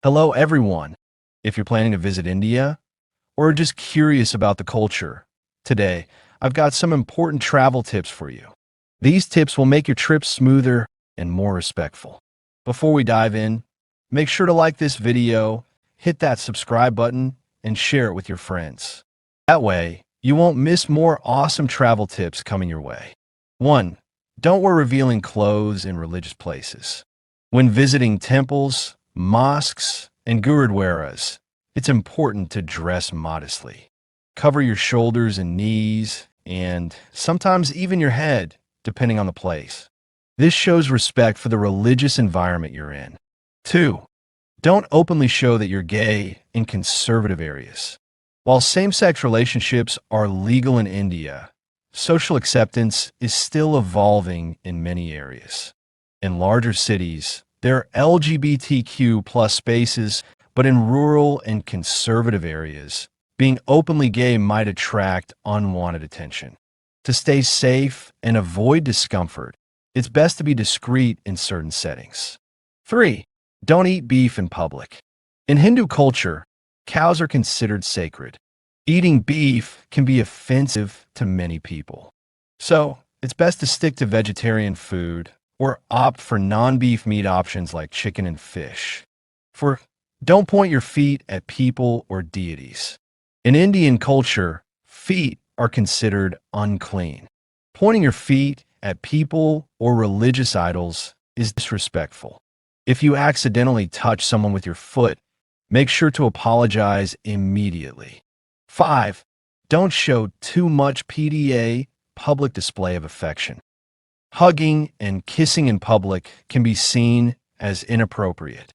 Hello, everyone. If you're planning to visit India or just curious about the culture, today I've got some important travel tips for you. These tips will make your trip smoother and more respectful. Before we dive in, make sure to like this video, hit that subscribe button, and share it with your friends. That way, you won't miss more awesome travel tips coming your way. 1. Don't wear revealing clothes in religious places. When visiting temples, mosques, and gurudwaras, it's important to dress modestly. Cover your shoulders and knees, and sometimes even your head, depending on the place. This shows respect for the religious environment you're in. 2. Don't openly show that you're gay in conservative areas. While same-sex relationships are legal in India, social acceptance is still evolving in many areas. In larger cities, there are LGBTQ plus spaces, but in rural and conservative areas, being openly gay might attract unwanted attention. To stay safe and avoid discomfort, it's best to be discreet in certain settings. 3. Don't eat beef in public. In Hindu culture, cows are considered sacred. Eating beef can be offensive to many people. So, it's best to stick to vegetarian food or opt for non-beef meat options like chicken and fish. 4. Don't point your feet at people or deities. In Indian culture, feet are considered unclean. Pointing your feet at people or religious idols is disrespectful. If you accidentally touch someone with your foot, make sure to apologize immediately. 5. Don't show too much PDA, public display of affection. Hugging and kissing in public can be seen as inappropriate.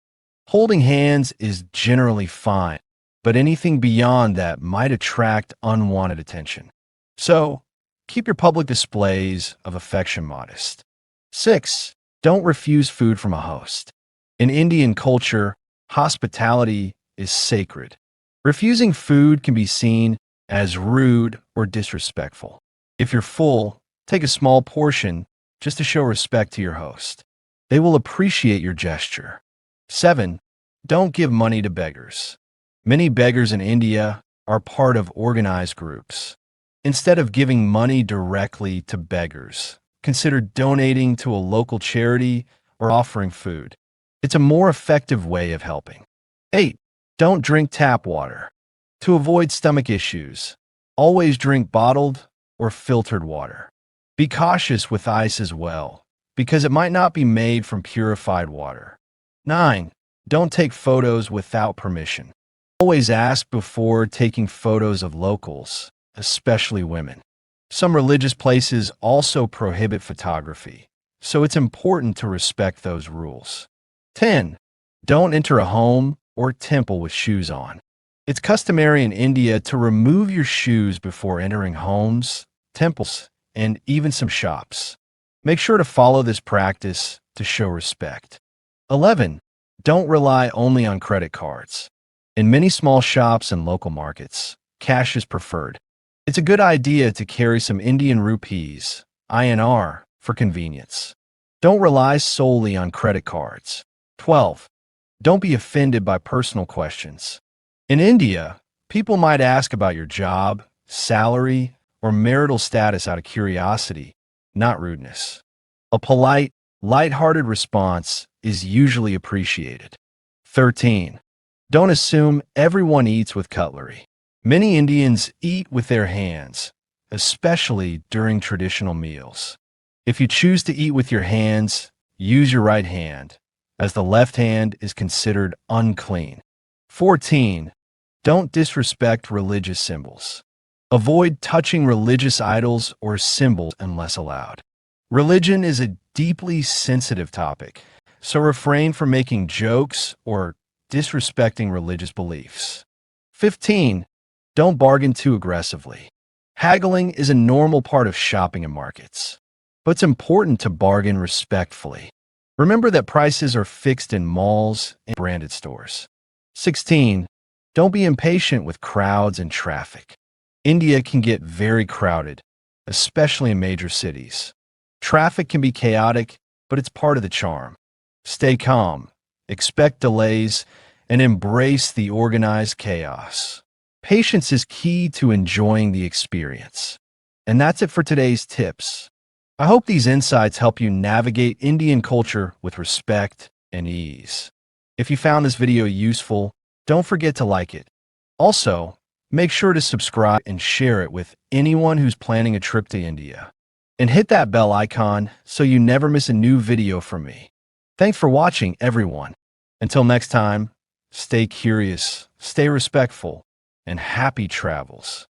Holding hands is generally fine, but anything beyond that might attract unwanted attention. So, keep your public displays of affection modest. 6. Don't refuse food from a host. In Indian culture, hospitality is sacred. Refusing food can be seen as rude or disrespectful. If you're full, take a small portion just to show respect to your host. They will appreciate your gesture. 7. Don't give money to beggars. Many beggars in India are part of organized groups. Instead of giving money directly to beggars, consider donating to a local charity or offering food. It's a more effective way of helping. 8. Don't drink tap water. To avoid stomach issues, always drink bottled or filtered water. Be cautious with ice as well, because it might not be made from purified water. 9. Don't take photos without permission. Always ask before taking photos of locals, especially women. Some religious places also prohibit photography, so it's important to respect those rules. 10. Don't enter a home or temple with shoes on. It's customary in India to remove your shoes before entering homes, temples, and even some shops. Make sure to follow this practice to show respect. 11. Don't rely only on credit cards. In many small shops and local markets, cash is preferred. It's a good idea to carry some Indian rupees, INR, for convenience. Don't rely solely on credit cards. 12. Don't be offended by personal questions. In India, people might ask about your job, salary, or marital status out of curiosity, not rudeness. A polite, lighthearted response is usually appreciated. 13. Don't assume everyone eats with cutlery. Many Indians eat with their hands, especially during traditional meals. If you choose to eat with your hands, use your right hand, as the left hand is considered unclean. 14. Don't disrespect religious symbols. Avoid touching religious idols or symbols unless allowed. Religion is a deeply sensitive topic, so refrain from making jokes or disrespecting religious beliefs. 15. Don't bargain too aggressively. Haggling is a normal part of shopping in markets, but it's important to bargain respectfully. Remember that prices are fixed in malls and branded stores. 16. Don't be impatient with crowds and traffic. India can get very crowded, especially in major cities. Traffic can be chaotic, but it's part of the charm. Stay calm, expect delays, and embrace the organized chaos. Patience is key to enjoying the experience. And that's it for today's tips. I hope these insights help you navigate Indian culture with respect and ease. If you found this video useful, don't forget to like it. Also, make sure to subscribe and share it with anyone who's planning a trip to India. And hit that bell icon so you never miss a new video from me. Thanks for watching, everyone. Until next time, stay curious, stay respectful, and happy travels.